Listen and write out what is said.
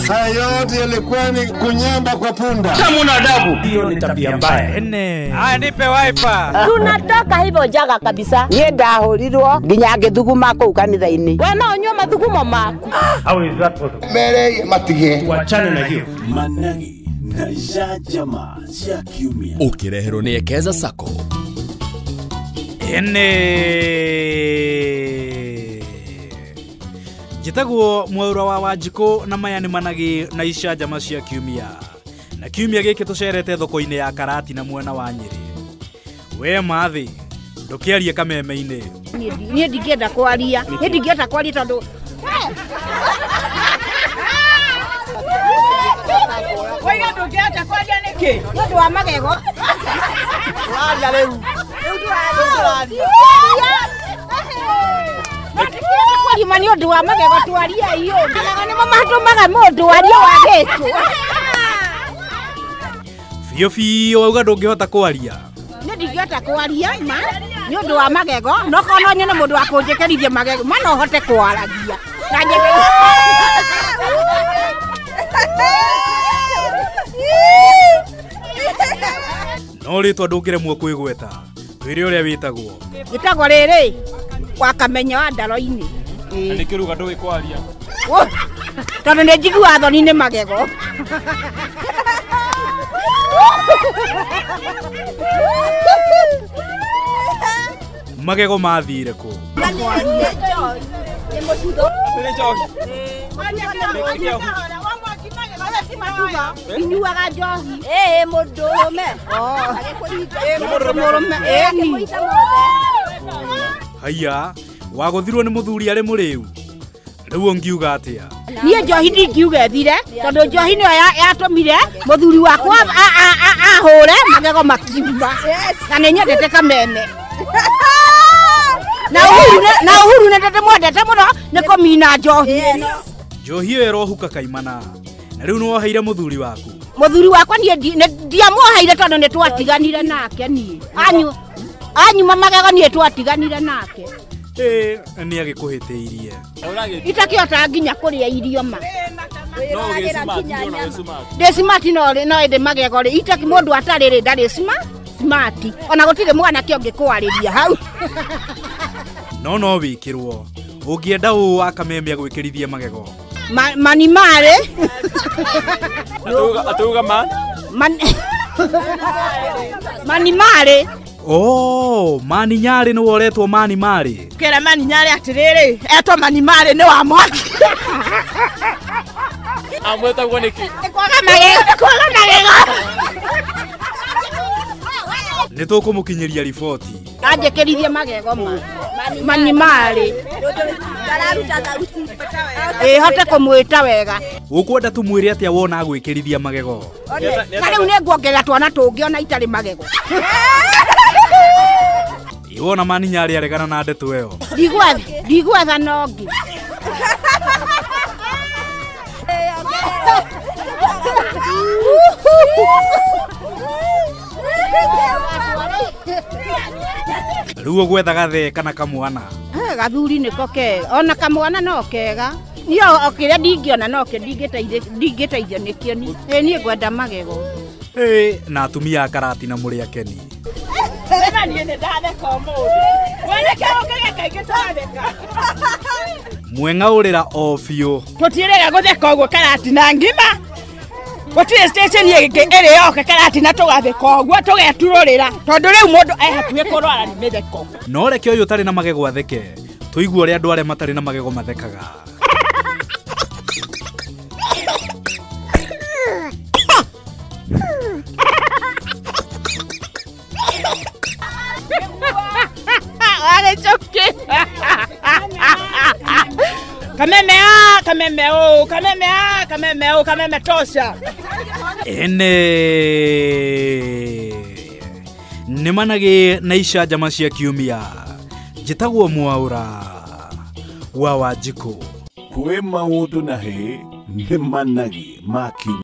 Saa yote yalikuwa ni kunyamba kwa punda. Kama una adabu, hiyo ni tabia mbaya. Haya, nipe wiper. Tunatoka hivyo jaga kabisa. Nienda horirwo nginya ngithuguma kuu kanitha-ini. We no nyua mathugumo maku. How is that possible? Mere matige. Tuachane na hiyo. Managi na Jajama cia kiumia. Ukireherwo ni Ekeza Sacco. Jitagwo Mwaura wa Wanjikũ na maya nĩ Managi na Icanjama cia kiumia. Na kiumia gĩkĩ tũcerete thoko-inĩ ya Karati na mwena wa Nyĩrĩ. We mathi ndũkĩarie kameme-inĩ. Niĩ ndingĩenda kwaria. Niĩ ndingĩenda kwaria tondũ Waiga ndũngĩenda kwaria nĩkĩ? Nĩ ũndũ wa magego. Waria rĩu. Kwa ni ũndũ wa magego twaria iyo. Magego nĩmo matũmaga mũndũ arie wagĩtwo. Biũ biũ wauga ndũngĩhota kwaria. Niĩ ndingĩhota kwaria ma nĩ ũndũ wa magego. No kono nyone mũndũ wa kũnjĩkĩrithia magego ma no hote kwaragia. Na no rĩtwa ndũngĩremwo kwĩgweta. Twĩre ũrĩa wĩtagwo. Gĩtagwo rĩrĩ wakamenya wa ndaro-inĩ. Na nĩkĩruga ndũĩ kwaria. Tondũ nĩ njigua thoni nĩ magego. Magego mathire kũ? Inyuaga njohi. Mũndũrũme. Mũndũrũme. Haiya, wagũthirwo nĩ mũthuri arĩ mũrĩu. Rĩu ũngiuga atĩa? Niĩ njohi ndingiuga ethire tondũ njohi nĩyo yatũmire mũthuri wakwa ahũre magego makiuma. Na nĩ nyendete kameme. Na Uhuru nĩ ndĩmwendete mũno nĩ kũmina njohi. Njohi ĩyo ĩrohuka kaimana. Na rĩu nĩ woheire mũthuri waku. Mũthuri wakwa niĩ ndiamwoheire tondũ nĩ twatiganire nake niĩ. Anyuma magego niĩ twatiganire nake. Nĩ agĩkũhĩtĩirie. Itakĩhota nginya kũrĩa irio ma. No ũgĩcimati ndio no ũgĩcimati. Ndĩcimati no ĩndĩ magego rĩ itakĩ mũndũ atarĩ rĩ ndarĩ smart. Ona gũtirĩ mwanake ũngĩkwarĩria hau. No wĩkĩrwo. Ũngĩenda ũũ wa kameme gwĩkĩrithia magego. Mani marĩ. Atuga man. Mani marĩ. Mani Nyarĩ nĩ woretwo Mani Marĩ. Kera Mani Nyarĩ atĩrĩrĩ etwo Mani Marĩ nĩ wa mwaki. Amwetagwo nĩkĩ? Kwaga magego. Nĩ tũkũmũkinyĩria riboti. Anjĩkĩrithie magego ma. Mani Marĩ. Hote kũmwĩta wega. Ũkwenda tũmwĩre atĩa wona gwĩkĩrithia magego? Na rĩu nĩ nguongerera twana tũngĩ ona itarĩ magego. Iwona Mani Nyarĩ aregana na ndeto ĩyo. Ndigwetha nongi. Rĩu ũgwetha gathe kana kamwana? Gathuri nĩko kega. Ona kamwana no kega. Niĩ okĩrĩa ndingĩona noke ndingĩteithio nĩkĩo ni. Niĩ ngwenda magego. Na atumia a Karati na mũrĩ akeni. Niĩ nĩ ndatheka ũmũthĩ. Woneke ũkĩge kaingĩ twatheka. Mweng'aũrĩra o biũ. Tũtiĩrĩga gũtheka ũguo Karati na ngima. Gũtirĩ station ĩngĩ ĩrĩ yoka Karati na tũgatheka ũguo tũgeturũrĩra. Tondũ rĩu mũndũ hakuhĩ kũrwara nĩ mĩtheko. No reke ũyũ ũtarĩ na magego atheke. Tũigue ũrĩa andũ arĩa matarĩ na magego mathekaga. Kameme tosha. Nĩ Managi na Icanjama cia kiumia. Njĩtagwo Mwaura wa Wanjikũ. Kwĩ maũndũ na hĩ nĩ Managi ma kiumia.